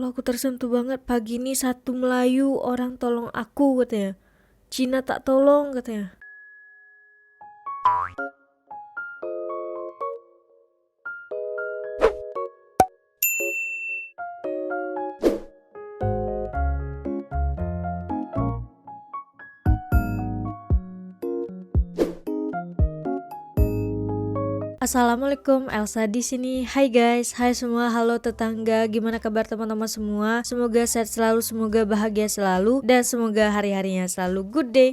Allah, aku tersentuh banget. Pagi ini satu Melayu orang tolong aku katanya. Cina tak tolong katanya. Assalamualaikum, Elsa di sini. Hai guys, hai semua, halo tetangga. Gimana kabar teman-teman semua? Semoga sehat selalu, semoga bahagia selalu, dan semoga hari-harinya selalu good day.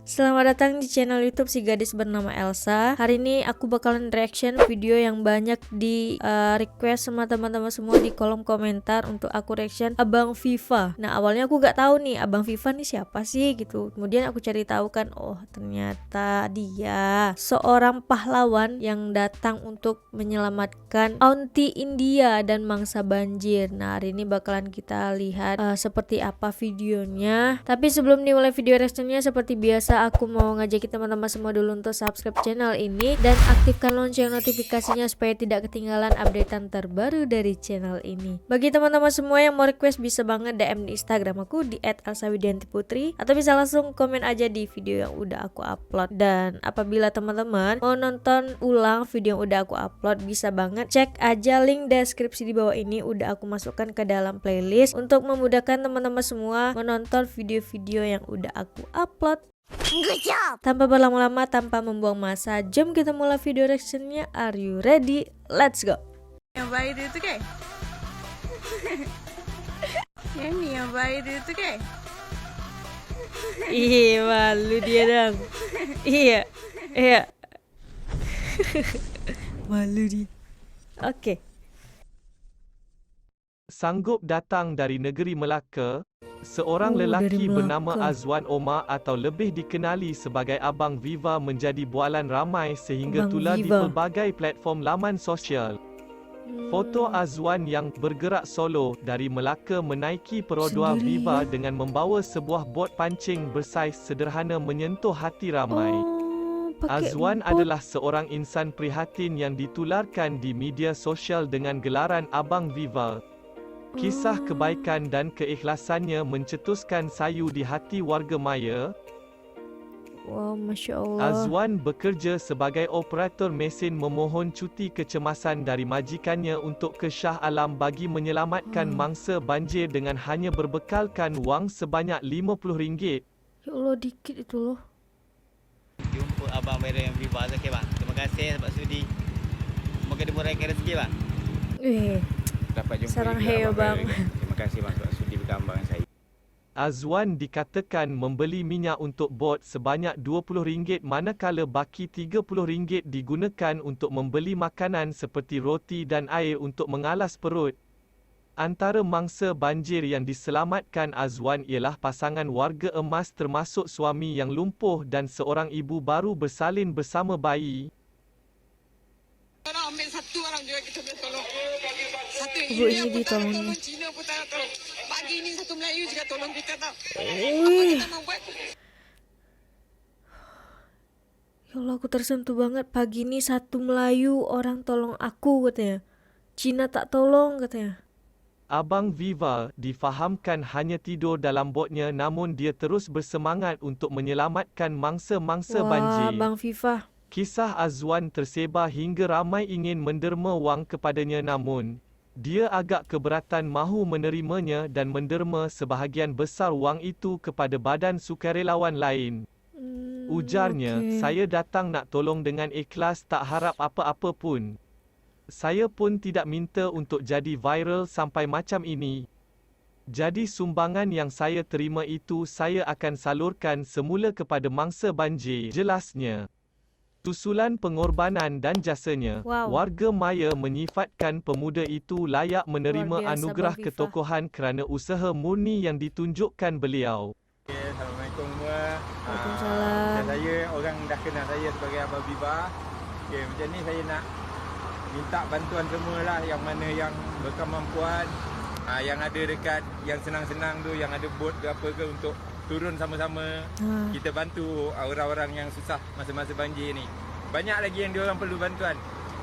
Selamat datang di channel YouTube si gadis bernama Elsa. Hari ini aku bakalan reaction video yang banyak di request sama teman-teman semua di kolom komentar untuk aku reaction Abang Viva. Nah, awalnya aku gak tahu nih Abang Viva nih siapa sih gitu. Kemudian aku cari tahu kan, oh ternyata dia seorang pahlawan yang datang untuk menyelamatkan Aunty India dan mangsa banjir. Nah, hari ini bakalan kita lihat seperti apa videonya. Tapi sebelum dimulai video reactionnya, seperti biasa aku mau ngajakin teman-teman semua dulu untuk subscribe channel ini dan aktifkan lonceng notifikasinya supaya tidak ketinggalan updatean terbaru dari channel ini. Bagi teman-teman semua yang mau request bisa banget DM di Instagram aku di @elsawidiantiputri atau bisa langsung komen aja di video yang udah aku upload. Dan apabila teman-teman mau nonton ulang video yang udah aku upload, bisa banget cek aja link deskripsi di bawah ini, udah aku masukkan ke dalam playlist untuk memudahkan teman-teman semua menonton video-video yang udah aku upload. Tanpa berlama-lama, tanpa membuang masa, jom kita mulai video reactionnya. Are you ready? Let's go. Yang baik dia tu kan? Yang ni yang baik dia tu kan? Ih, malu dia dong. Iya, iya. Malu dia. Oke. Sanggup datang dari negeri Melaka, seorang Oh, dari lelaki Melaka. bernama Azwan Omar atau lebih dikenali sebagai Abang Viva menjadi bualan ramai sehingga Abang tular di Viva. pelbagai platform laman sosial. Foto Azwan yang bergerak solo dari Melaka menaiki perodua Sendiri, Viva ya? dengan membawa sebuah bot pancing bersaiz sederhana menyentuh hati ramai. Oh, pakai Azwan bot. adalah seorang insan prihatin yang ditularkan di media sosial dengan gelaran Abang Viva. Kisah kebaikan dan keikhlasannya mencetuskan sayu di hati warga maya. Wow, Masya Allah. Azwan bekerja sebagai operator mesin memohon cuti kecemasan dari majikannya untuk ke Shah Alam bagi menyelamatkan mangsa banjir dengan hanya berbekalkan wang sebanyak RM50. Ya Allah, dikit itu loh. Jumpa Abang Vera yang Viva Zakir bang. Terima kasih sebab sudi. Semoga dimurahkan rezeki bang. Dapat jumpa Sarang juga heo, Abang bang. Vera juga. Terima kasih bang sebab sudi bergambar dengan saya. Azwan dikatakan membeli minyak untuk bot sebanyak RM20 manakala baki RM30 digunakan untuk membeli makanan seperti roti dan air untuk mengalas perut. Antara mangsa banjir yang diselamatkan Azwan ialah pasangan warga emas termasuk suami yang lumpuh dan seorang ibu baru bersalin bersama bayi. Orang ambil satu orang juga kita boleh tolong. Satu Ibu India ini pun tak nak ditolong. tolong, Cina pun tak nak tolong. Pagi ni satu Melayu juga tolong kita tau. Apa Wih. kita mau buat? Ya Allah, aku tersentuh banget. Pagi ini satu Melayu orang tolong aku katanya. Cina tak tolong katanya. Abang Viva difahamkan hanya tidur dalam botnya namun dia terus bersemangat untuk menyelamatkan mangsa-mangsa Wah, banjir. Bang Viva. Kisah Azwan tersebar hingga ramai ingin menderma wang kepadanya namun dia agak keberatan mahu menerimanya dan menderma sebahagian besar wang itu kepada badan sukarelawan lain. Ujarnya, Okey. saya datang nak tolong dengan ikhlas tak harap apa-apa pun. Saya pun tidak minta untuk jadi viral sampai macam ini. Jadi sumbangan yang saya terima itu saya akan salurkan semula kepada mangsa banjir, jelasnya. Susulan pengorbanan dan jasanya, Wow. warga maya menyifatkan pemuda itu layak menerima Luar biasa, anugerah Bang Viva. ketokohan kerana usaha murni yang ditunjukkan beliau. Okay, Assalamualaikum semua. Waalaikumsalam. Dan saya orang dah kenal saya sebagai Abang Viva. Okay, macam ni saya nak minta bantuan semua lah yang mana yang berkemampuan, yang ada dekat, yang senang-senang tu, yang ada bot ke apa ke untuk turun sama-sama. Kita bantu orang-orang yang susah masa-masa banjir ni. Banyak lagi yang diorang perlu bantuan.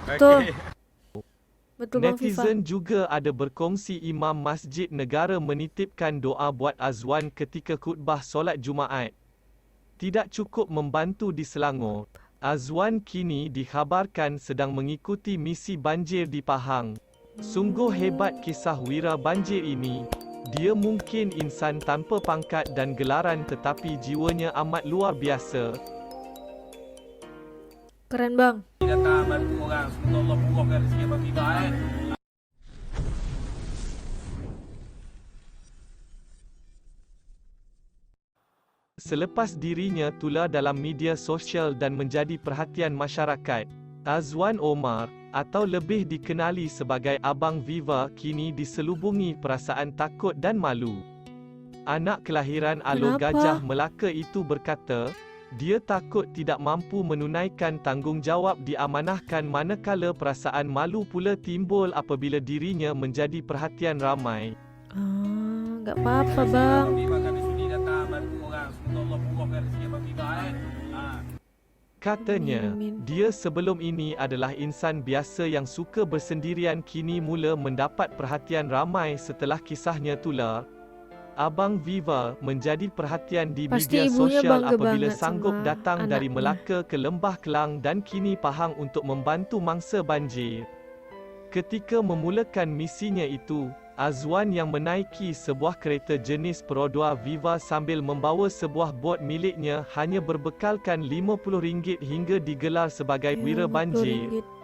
Betul. Okey. Betul Bang Viva. Netizen juga ada berkongsi Imam Masjid Negara menitipkan doa buat Azwan ketika khutbah solat Jumaat. Tidak cukup membantu di Selangor, Azwan kini dikhabarkan sedang mengikuti misi banjir di Pahang. Sungguh hebat kisah wira banjir ini. Dia mungkin insan tanpa pangkat dan gelaran tetapi jiwanya amat luar biasa. Keren Bang. Datang bantu orang, semoga Allah murahkan rezeki Abang Viva Selepas dirinya tular dalam media sosial dan menjadi perhatian masyarakat, Azwan Omar, atau lebih dikenali sebagai Abang Viva, kini diselubungi perasaan takut dan malu. Anak kelahiran Alo Kenapa? Gajah Melaka itu berkata, dia takut tidak mampu menunaikan tanggungjawab diamanahkan, manakala perasaan malu pula timbul apabila dirinya menjadi perhatian ramai. Gak apa-apa Bang. Abang Viva kami sudi datang bantu orang, semoga Allah murahkan rezeki Abang Viva Katanya, Amin. dia sebelum ini adalah insan biasa yang suka bersendirian, kini mula mendapat perhatian ramai setelah kisahnya tular. Abang Viva menjadi perhatian di Pasti media ibunya sosial bangga apabila banget sanggup sama datang dari anaknya. Melaka ke Lembah Kelang dan kini Pahang untuk membantu mangsa banjir. Ketika memulakan misinya itu, Azwan yang menaiki sebuah kereta jenis Perodua Viva sambil membawa sebuah bot miliknya hanya berbekalkan RM50 hingga digelar sebagai wira banjir. RM50.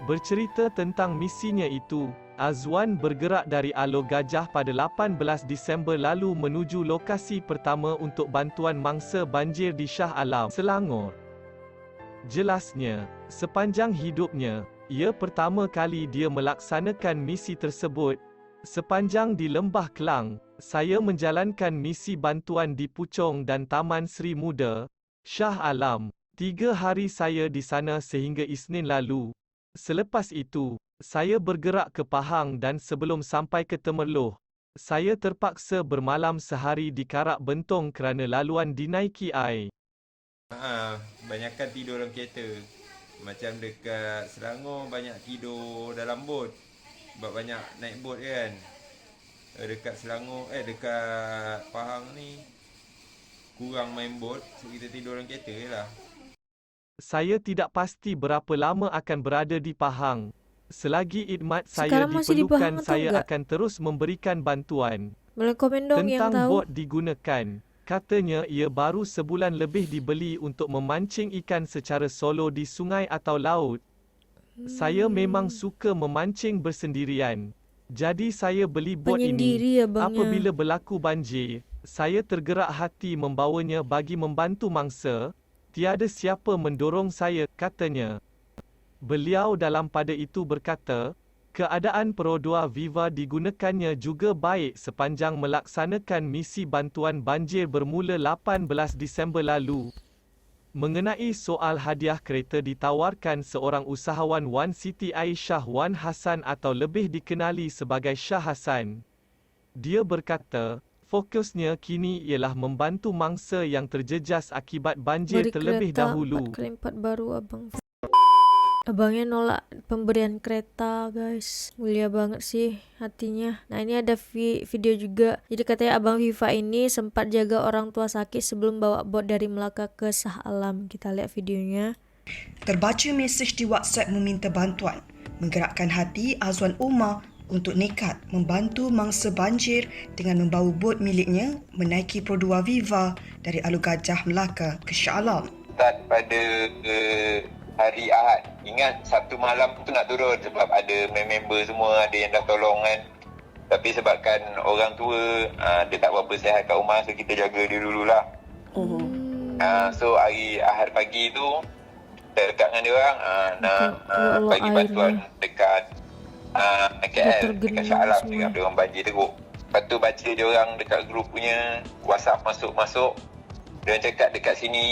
Bercerita tentang misinya itu, Azwan bergerak dari Alo Gajah pada 18 Disember lalu menuju lokasi pertama untuk bantuan mangsa banjir di Shah Alam, Selangor. Jelasnya, sepanjang hidupnya, ia pertama kali dia melaksanakan misi tersebut. Sepanjang di Lembah Kelang, saya menjalankan misi bantuan di Puchong dan Taman Sri Muda, Shah Alam. 3 hari saya di sana sehingga Isnin lalu. Selepas itu, saya bergerak ke Pahang dan sebelum sampai ke Temerloh, saya terpaksa bermalam sehari di Karak Bentong kerana laluan dinaiki air. Banyakkan tidur dalam kereta. Macam dekat Selangor banyak tidur dalam bot. Sebab banyak naik bot kan. Dekat Selangor, dekat Pahang ni kurang main bot, so kita tidur dalam kereta je lah. Saya tidak pasti berapa lama akan berada di Pahang. Selagi idmat saya Sekarang masih di diperlukan, Pahang atau saya enggak? akan terus memberikan bantuan. Boleh komen dong yang Tentang tahu. bot digunakan, katanya ia baru sebulan lebih dibeli untuk memancing ikan secara solo di sungai atau laut. Saya memang suka memancing bersendirian. Jadi saya beli bot ini. Penyendiri ya bangnya. Apabila berlaku banjir, saya tergerak hati membawanya bagi membantu mangsa. Tiada siapa mendorong saya, katanya. Beliau dalam pada itu berkata, keadaan Perodua Viva digunakannya juga baik sepanjang melaksanakan misi bantuan banjir bermula 18 Disember lalu. Mengenai soal hadiah kereta ditawarkan seorang usahawan Wan Siti Aisyah Wan Hassan atau lebih dikenali sebagai Shah Hassan. Dia berkata, fokusnya kini ialah membantu mangsa yang terjejas akibat banjir Beri terlebih kereta dahulu. 4x4 baru abang. Abangnya nolak pemberian kereta guys. Mulia banget sih hatinya. Nah ini ada video juga. Jadi katanya Abang Viva ini sempat jaga orang tua sakit sebelum bawa bot dari Melaka ke Shah Alam. Kita lihat videonya. Terbaca mesej di WhatsApp meminta bantuan, menggerakkan hati Azwan Omar untuk nekat membantu mangsa banjir dengan membawa bot miliknya menaiki Perodua Viva dari Alo Gajah Melaka ke Shah Alam. Start pada hari Ahad. Ingat Sabtu malam tu nak turun sebab ada member semua ada yang dah tolong kan. Tapi sebabkan orang tua dia tak berapa sihat kat rumah, so kita jaga dia dululah. So hari Ahad pagi tu kita dekat dengan dia orang nak bagi bantuan dekat KL, dekat Shah Alam dengan dia orang banjir teruk. Lepas tu baca dia orang dekat grup punya WhatsApp masuk-masuk. Dia orang cakap dekat sini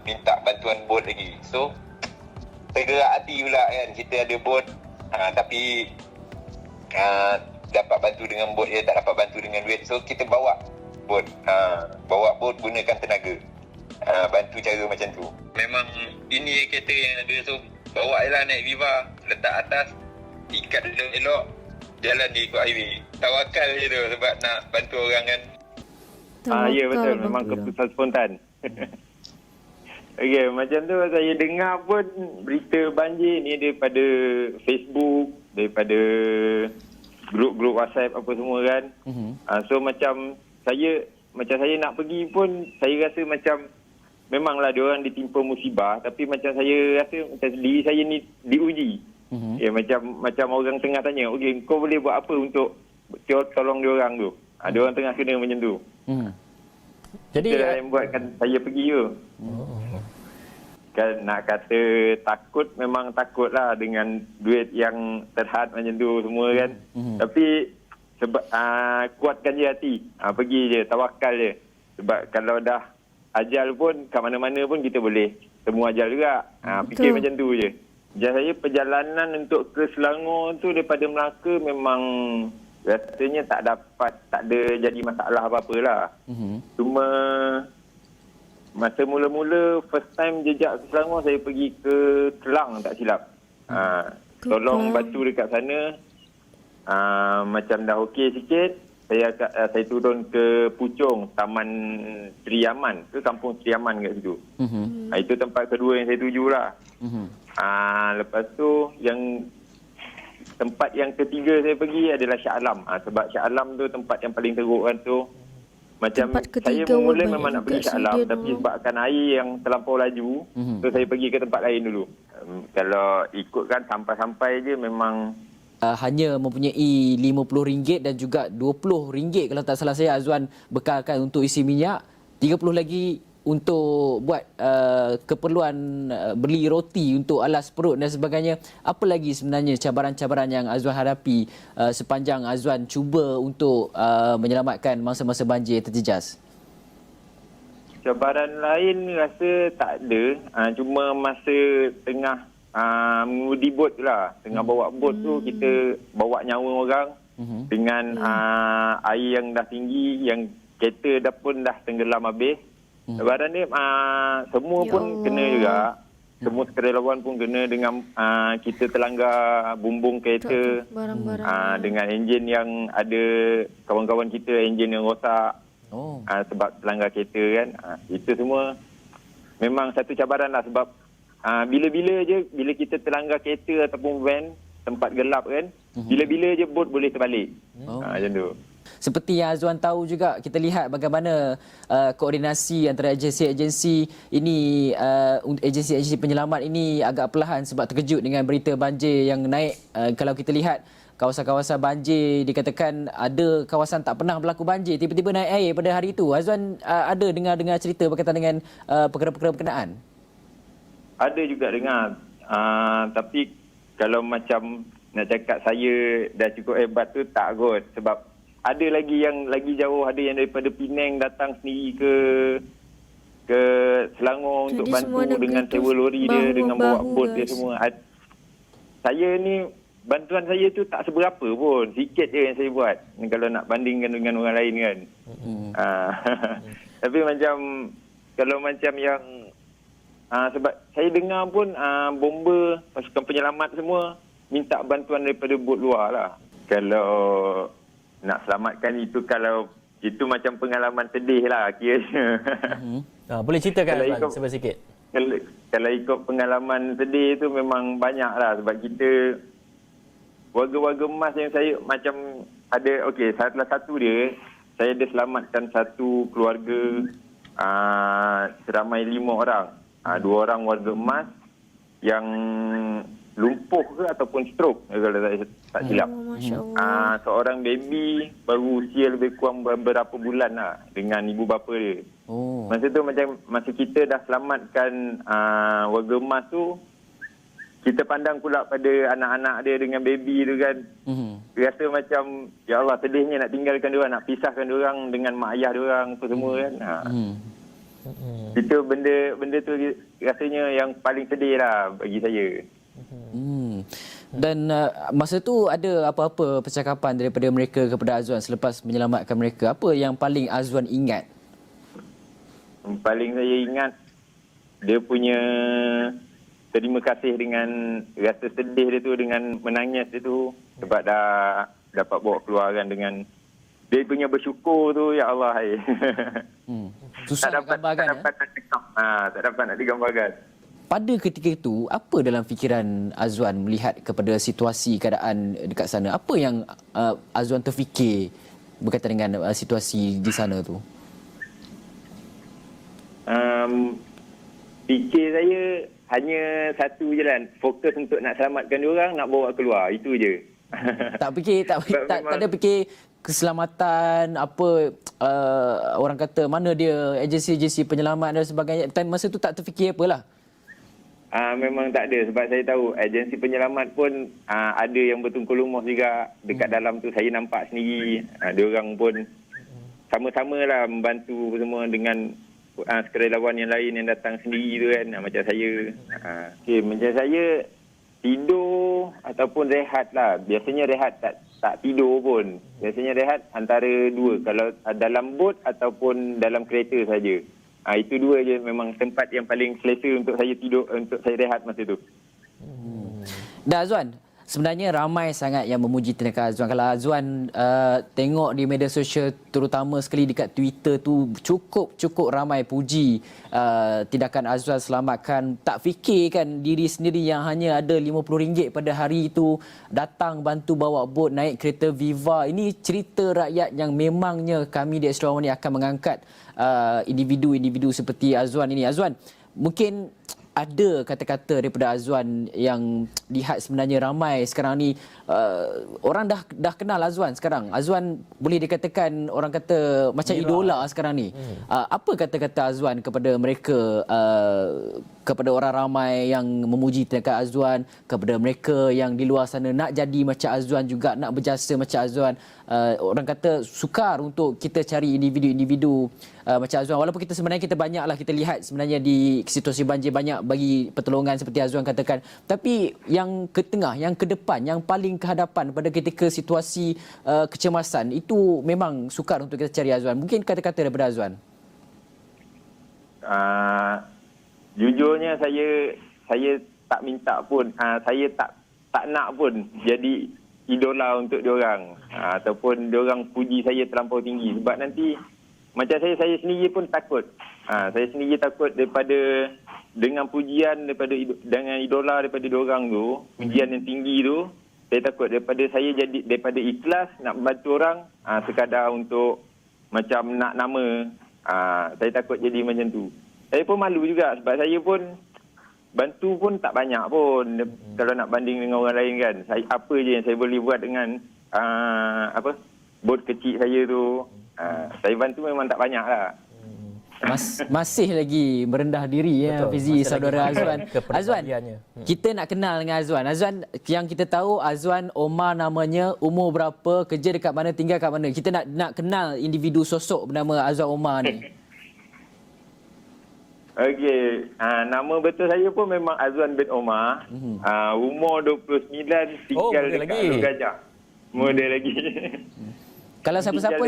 minta bantuan bot lagi. So tergerak hati pula kan, kita ada bot tapi dapat bantu dengan bot dia, tak dapat bantu dengan duit. So kita bawa bot, gunakan tenaga, bantu cara macam tu. Memang ini kereta yang ada, so bawa je lah naik Viva, letak atas, ikat elok-elok, jalan je ikut highway. Tawakal je tu sebab nak bantu orang kan. Ya betul, Abang memang Kura. keputusan spontan. Okey, macam tu saya dengar pun berita banjir ni daripada Facebook, daripada grup-grup WhatsApp apa semua kan. So macam saya nak pergi pun saya rasa macam memanglah diorang ditimpa musibah, tapi macam saya rasa macam diri saya ni diuji. Ya macam orang tengah tanya, okey kau boleh buat apa untuk tolong diorang tu. Diorang tengah kena macam tu. Jadi Itulah yang buatkan saya pergi tu. Kan nak kata takut, memang takut lah dengan duit yang terhad macam tu semua kan. Tapi sebab kuatkan je hati. Pergi je, tawakal je. Sebab kalau dah ajal pun kat mana-mana pun kita boleh temu ajal juga. Fikir macam tu je. Macam saya perjalanan untuk ke Selangor tu daripada Melaka memang rasanya tak ada jadi masalah apa-apa lah. Cuma masa mula-mula first time jejak ke Selangor, saya pergi ke Kelang tak silap. Tolong bantu dekat sana. Macam dah okey sikit, saya turun ke Puchong, Taman Sri Aman, ke Kampung Sri Aman kat situ. Itu tempat kedua yang saya tuju lah. Lepas tu yang tempat yang ketiga saya pergi adalah Shah Alam. Sebab Shah Alam tu tempat yang paling teruk kan tu. Macam saya mula memang nak pergi Shah Alam, tapi sebabkan air yang terlampau laju, so saya pergi ke tempat lain dulu. Kalau ikutkan sampai-sampai je memang hanya mempunyai RM50 dan juga RM20 kalau tak salah saya Azwan bekalkan untuk isi minyak, 30 lagi untuk buat keperluan beli roti untuk alas perut dan sebagainya. Apa lagi sebenarnya cabaran-cabaran yang Azwan hadapi sepanjang Azwan cuba untuk menyelamatkan masa-masa banjir terjejas? cabaran lain rasa tak ada. Cuma masa tengah mengemudi bot tu lah. Tengah bawa bot tu kita bawa nyawa orang dengan air yang dah tinggi, yang kereta dah pun dah tenggelam habis. Cabaran ni semua Ya pun Allah. kena juga. Semua sukarelawan pun kena dengan kita terlanggar bumbung kereta. Barang-barang. Dengan enjin yang ada kawan-kawan kita enjin yang rosak. Sebab terlanggar kereta kan. Itu semua memang satu cabaran lah sebab bila-bila je bila kita terlanggar kereta ataupun van tempat gelap kan, bila-bila je bot boleh terbalik. Macam tu. Seperti yang Azwan tahu juga, kita lihat bagaimana koordinasi antara agensi-agensi ini, agensi-agensi penyelamat ini agak perlahan sebab terkejut dengan berita banjir yang naik. Kalau kita lihat kawasan-kawasan banjir, dikatakan ada kawasan tak pernah berlaku banjir, tiba-tiba naik air pada hari itu. Azwan ada dengar cerita berkaitan dengan perkara-perkara berkenaan? Ada juga dengar. Tapi kalau macam nak cakap saya dah cukup hebat tu tak kot. Sebab ada lagi yang lagi jauh, ada yang daripada Penang datang sendiri ke Selangor. Jadi untuk semua bantu negeri dengan tu sewa lori dia, dengan bawa bahu-membahu, bot dia guys. semua. Saya ni, bantuan saya tu tak seberapa pun. Sikit je yang saya buat. Kalau nak bandingkan dengan orang lain kan. Tapi macam, kalau macam yang, sebab saya dengar pun bomba, pasukan penyelamat semua minta bantuan daripada bot luar lah. Kalau nak selamatkan itu, kalau itu macam pengalaman sedih lah kiranya. Boleh ceritakan Kalau Azwan ikut- sebab sikit? Kalau ikut pengalaman sedih tu memang banyak lah. Sebab kita warga-warga emas yang saya macam ada, okey, salah satu dia, saya ada selamatkan satu keluarga seramai 5 orang. 2 orang warga emas yang lumpuh ke ataupun stroke kalau tak silap. Masya Allah. Seorang baby baru usia lebih kurang beberapa bulan lah dengan ibu bapa dia. Masa tu macam masa kita dah selamatkan warga emas tu, kita pandang pula pada anak-anak dia dengan baby tu kan. Rasa macam ya Allah, sedihnya nak tinggalkan dia orang, nak pisahkan dia orang dengan mak ayah dia orang apa semua kan. Itu benda tu rasanya yang paling sedih lah bagi saya. Dan masa tu ada apa-apa percakapan daripada mereka kepada Azwan selepas menyelamatkan mereka? Apa yang paling Azwan ingat? Yang paling saya ingat, dia punya terima kasih dengan rasa sedih dia tu, dengan menangis dia tu sebab dah dapat bawa keluar kan, dengan dia punya bersyukur tu, ya Allah. Susah nak gambarkan. Tak dapat nak digambarkan. Pada ketika itu, apa dalam fikiran Azwan melihat kepada situasi keadaan dekat sana? Apa yang Azwan terfikir berkaitan dengan situasi di sana tu? Fikir saya hanya satu je lah, fokus untuk nak selamatkan diorang, nak bawa keluar, itu je. Tak ada fikir keselamatan apa, orang kata mana dia agensi-agensi penyelamat dan sebagainya. Masa tu tak terfikir apalah. Memang tak ada, sebab saya tahu agensi penyelamat pun ada yang bertungkul lumus juga dekat dalam tu. Saya nampak sendiri, diorang pun sama-samalah membantu semua dengan sukarelawan yang lain yang datang sendiri tu kan, macam saya. Macam saya tidur ataupun rehat lah. Biasanya rehat tak tidur pun. Biasanya rehat antara dua, kalau dalam bot ataupun dalam kereta saja. Itu dua je memang tempat yang paling selesa untuk saya tidur, untuk saya rehat masa tu. Dah Azwan, sebenarnya ramai sangat yang memuji tindakan Azwan. Kalau Azwan tengok di media sosial, terutama sekali dekat Twitter tu, cukup ramai puji tindakan Azwan selamatkan. Tak fikirkan diri sendiri yang hanya ada RM50 pada hari itu, datang bantu bawa bot, naik kereta Viva. Ini cerita rakyat yang memangnya kami di Astro Awani akan mengangkat individu-individu seperti Azwan ini. Azwan, mungkin ada kata-kata daripada Azwan yang lihat sebenarnya ramai sekarang ni orang dah kenal Azwan sekarang. Azwan boleh dikatakan orang kata macam idola sekarang ni. Apa kata-kata Azwan kepada mereka, kepada orang ramai yang memuji tindakan Azwan, kepada mereka yang di luar sana nak jadi macam Azwan juga, nak berjasa macam Azwan? Orang kata sukar untuk kita cari individu-individu macam Azwan. Walaupun kita sebenarnya kita banyaklah kita lihat sebenarnya di situasi banjir banyak bagi pertolongan seperti Azwan katakan. Tapi yang ke tengah, yang ke depan, yang paling ke hadapan pada ketika situasi kecemasan itu memang sukar untuk kita cari Azwan. Mungkin kata-kata daripada Azwan. Jujurnya saya tak minta pun, saya tak nak pun jadi idola untuk diorang, ataupun diorang puji saya terlampau tinggi, sebab nanti macam saya sendiri pun takut. Saya sendiri takut daripada dengan pujian dengan idola daripada diorang tu, pujian yang tinggi tu, saya takut daripada ikhlas nak membantu orang sekadar untuk macam nak nama. Saya takut jadi macam tu. Saya pun malu juga sebab saya pun bantu pun tak banyak pun kalau nak banding dengan orang lain kan. Apa je yang saya boleh buat dengan bot kecil saya tu, saya bantu memang tak banyak lah. Masih lagi merendah diri ya Fizi, saudara Azwan. Azwan, kita nak kenal dengan Azwan. Azwan, yang kita tahu Azwan Omar namanya, umur berapa, kerja dekat mana, tinggal kat mana. Kita nak kenal individu sosok bernama Azwan Omar ni. Okey, nama betul saya pun memang Azwan bin Omar. Umur 29, tinggal dekat Alur Gajah. Muda lagi. Kalau siapa-siapa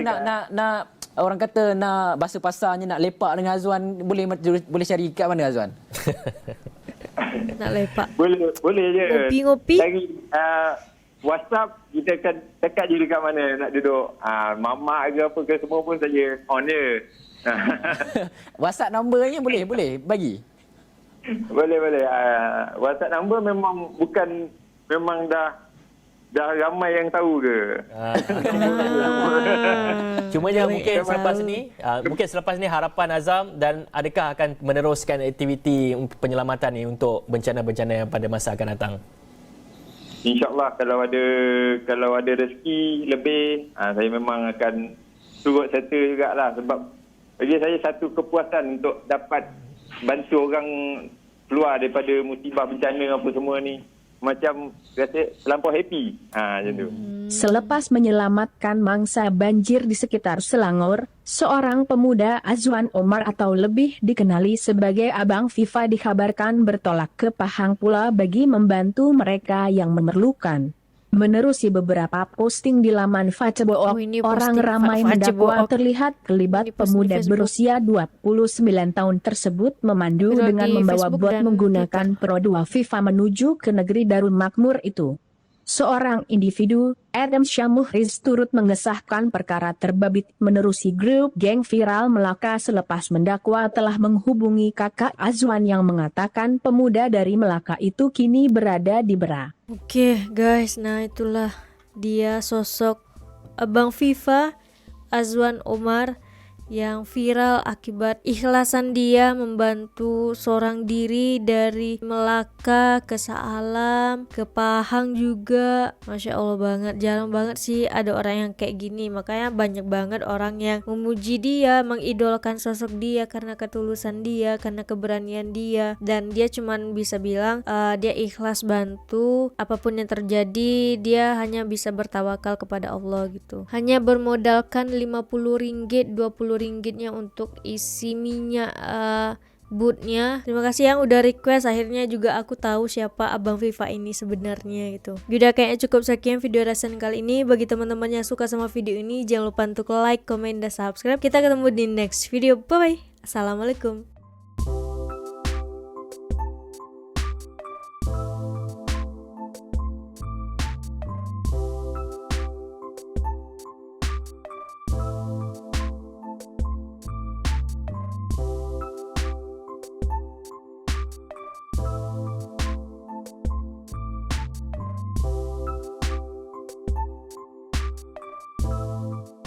nak orang kata nak basuh pasarnya, nak lepak dengan Azwan, boleh cari kat mana Azwan? Nak lepak. Boleh je. Ngopi-ngopi. Cari WhatsApp, kita akan dekat je dekat mana nak duduk. Mamak ke apa ke semua pun saya on je. WhatsApp numbernya boleh bagi? Boleh. WhatsApp number memang dah ramai yang tahu ke? Cuma je mungkin selepas ni harapan Azam, dan adakah akan meneruskan aktiviti penyelamatan ni untuk bencana-bencana yang pada masa akan datang? InsyaAllah kalau ada rezeki lebih, saya memang akan turut serta jugalah, sebab bagi saya satu kepuasan untuk dapat bantu orang keluar daripada musibah bencana apa semua ni. Macam rasa terlampau happy. Macam tu. Selepas menyelamatkan mangsa banjir di sekitar Selangor, seorang pemuda Azwan Omar atau lebih dikenali sebagai Abang Viva dikabarkan bertolak ke Pahang pula bagi membantu mereka yang memerlukan. Menerusi beberapa posting di laman Facebook, Oh, ini orang posting ramai Facebook. mendakwa terlihat terlibat Ini posting pemuda Facebook. berusia 29 tahun tersebut memandu Viral dengan di membawa Facebook bot dan menggunakan Pro 2 FIFA menuju ke negeri Darul Makmur itu. Seorang individu, Adam Syamuhriz, turut mengesahkan perkara terbabit menerusi grup geng viral Melaka selepas mendakwa telah menghubungi kakak Azwan yang mengatakan pemuda dari Melaka itu kini berada di Bera. Oke guys, nah itulah dia sosok Abang FIFA Azwan Omar yang viral akibat ikhlasan dia membantu seorang diri dari Melaka ke Saalam, ke Pahang juga. Masya Allah banget, jarang banget sih ada orang yang kayak gini. Makanya banyak banget orang yang memuji dia, mengidolakan sosok dia karena ketulusan dia, karena keberanian dia. Dan dia cuman bisa bilang dia ikhlas bantu, apapun yang terjadi dia hanya bisa bertawakal kepada Allah gitu. Hanya bermodalkan 50 ringgit, 20 ringgitnya untuk isi minyak bootnya. Terima kasih yang udah request, akhirnya juga aku tahu siapa Abang FIFA ini sebenarnya gitu. Udah kayaknya cukup sekian video reaction kali ini. Bagi teman-teman yang suka sama video ini, jangan lupa untuk like, comment, dan subscribe. Kita ketemu di next video. Bye bye. Assalamualaikum.